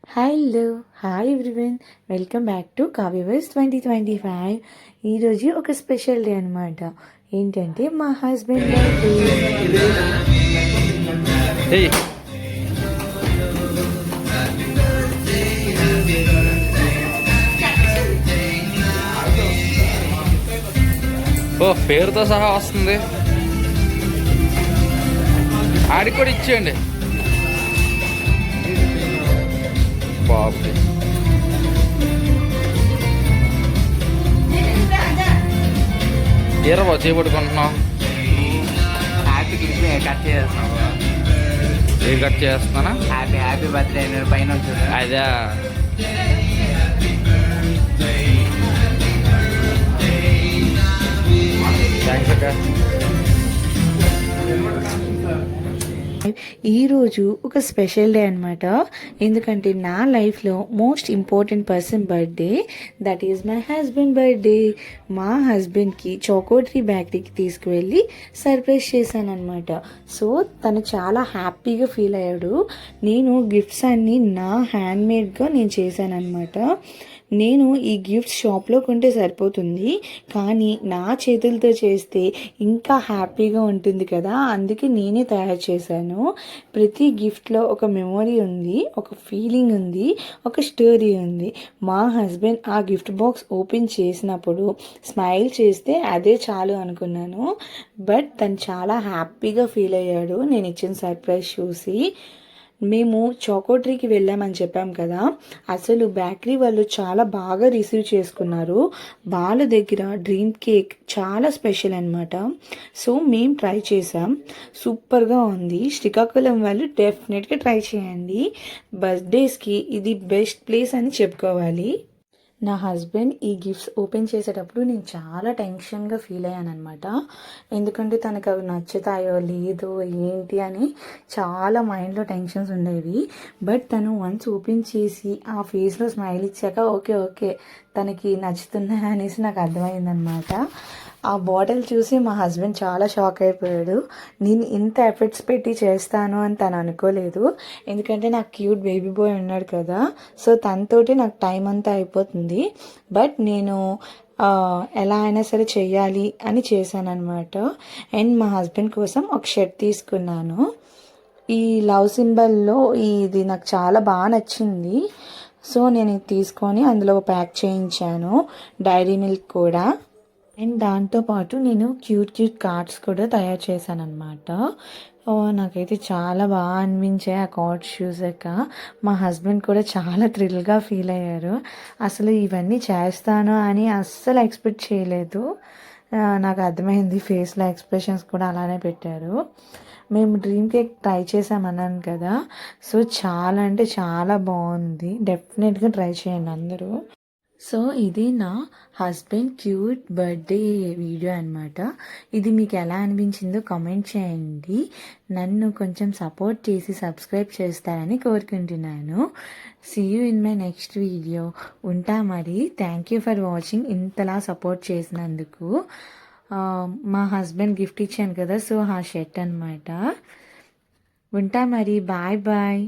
Hello hi everyone, welcome back to కావ్యవర్స్ 2025. ఈరోజు ఒక స్పెషల్ డే అనమాట. ఏంటంటే మా హస్బెండ్ బర్త్డే. ఓ పేరుతో సహా వస్తుంది. ఆడికి కూడా ఇచ్చేయండి బాబు. ఏరవా చేపట్టుకుంటున్నావు? ఏం కట్ చేస్తున్నా? హ్యాపీ బర్త్డే పైన అదే థ్యాంక్స్ అక్క. ఈరోజు ఒక స్పెషల్ డే అనమాట. ఎందుకంటే నా లైఫ్లో most important person birthday, that is my husband birthday. మా హస్బెండ్కి చాకోట్రీ బేకరీకి తీసుకువెళ్ళి సర్ప్రైజ్ చేశాను అనమాట. సో తను చాలా హ్యాపీగా ఫీల్ అయ్యాడు. నేను గిఫ్ట్స్ అన్నీ నా హ్యాండ్మేడ్గా నేను చేశాను అనమాట. నేను ఈ గిఫ్ట్స్ షాప్లో కొంటే సరిపోతుంది, కానీ నా చేతులతో చేస్తే ఇంకా హ్యాపీగా ఉంటుంది కదా, అందుకే నేనే తయారు చేశాను. ప్రతి గిఫ్ట్లో ఒక మెమొరీ ఉంది, ఒక ఫీలింగ్ ఉంది, ఒక స్టోరీ ఉంది. మా హస్బెండ్ ఆ గిఫ్ట్ బాక్స్ ఓపెన్ చేసినప్పుడు స్మైల్ చేస్తే అదే చాలు అనుకున్నాను. బట్ తను చాలా హ్యాపీగా ఫీల్ అయ్యాడు నేను ఇచ్చిన సర్ప్రైజ్ చూసి. మేము చాకోట్రీకి వెళ్ళామని చెప్పాం కదా, అసలు బేకరీ వాళ్ళు చాలా బాగా రిసీవ్ చేసుకున్నారు. వాళ్ళ దగ్గర డ్రీమ్ కేక్ చాలా స్పెషల్ అనమాట. సో మేము ట్రై చేసాం, సూపర్గా ఉంది. శ్రీకాకుళం వాళ్ళు డెఫినెట్గా ట్రై చేయండి. బర్త్డేస్కి ఇది బెస్ట్ ప్లేస్ అని చెప్పుకోవాలి. నా హస్బెండ్ ఈ గిఫ్ట్స్ ఓపెన్ చేసేటప్పుడు నేను చాలా టెన్షన్గా ఫీల్ అయ్యాను అనమాట. ఎందుకంటే తనకు అవి నచ్చుతాయో లేదో ఏంటి అని చాలా మైండ్లో టెన్షన్స్ ఉండేవి. బట్ తను వన్స్ ఓపెన్ చేసి ఆ ఫేస్లో స్మైల్ ఇచ్చాక ఓకే తనకి నచ్చుతున్నాయి అనేసి నాకు అర్థమైందనమాట. ఆ బాటిల్ చూసి మా హస్బెండ్ చాలా షాక్ అయిపోయాడు. నేను ఇంత ఎఫర్ట్స్ పెట్టి చేస్తాను అని తను అనుకోలేదు. ఎందుకంటే నాకు క్యూట్ బేబీ బాయ్ ఉన్నాడు కదా, సో తనతోటి నాకు టైం అంతా అయిపోతుంది. బట్ నేను ఎలా అయినా సరే చెయ్యాలి అని చేశాను అనమాట. అండ్ మా హస్బెండ్ కోసం ఒక షర్ట్ తీసుకున్నాను. ఈ లవ్ సింబల్లో ఇది నాకు చాలా బాగా నచ్చింది. సో నేను ఇది తీసుకొని అందులో ప్యాక్ చేయించాను, డైరీ మిల్క్ కూడా. అండ్ దాంతోపాటు నేను క్యూట్ కార్డ్స్ కూడా తయారు చేశాను అనమాట. నాకైతే చాలా బాగా అనిపించాయి ఆ కార్డ్స్ చూసాక. మా హస్బెండ్ కూడా చాలా థ్రిల్గా ఫీల్ అయ్యారు. అసలు ఇవన్నీ చేస్తాను అని అస్సలు ఎక్స్పెక్ట్ చేయలేదు. నాకు అర్థమైంది, ఫేస్లో ఎక్స్ప్రెషన్స్ కూడా అలానే పెట్టారు. మేము డ్రీమ్ కేక్ ట్రై చేసామన్నాను కదా, సో చాలా అంటే చాలా బాగుంది. డెఫినెట్గా ట్రై చేయండి అందరూ. సో ఇది నా హస్బెండ్ క్యూట్ బర్త్డే వీడియో అనమాట. ఇది మీకు ఎలా అనిపించిందో కామెంట్ చేయండి. నన్ను కొంచెం సపోర్ట్ చేసి సబ్స్క్రైబ్ చేస్తారని కోరుకుంటున్నాను. See you in my next video. ఉంటా మరి. Thank you for watching. ఇంతలా సపోర్ట్ చేసినందుకు. మా హస్బెండ్ గిఫ్ట్ ఇచ్చాను కదా, సో ఆ షర్ట్ అనమాట. ఉంటా మరి. Bye bye.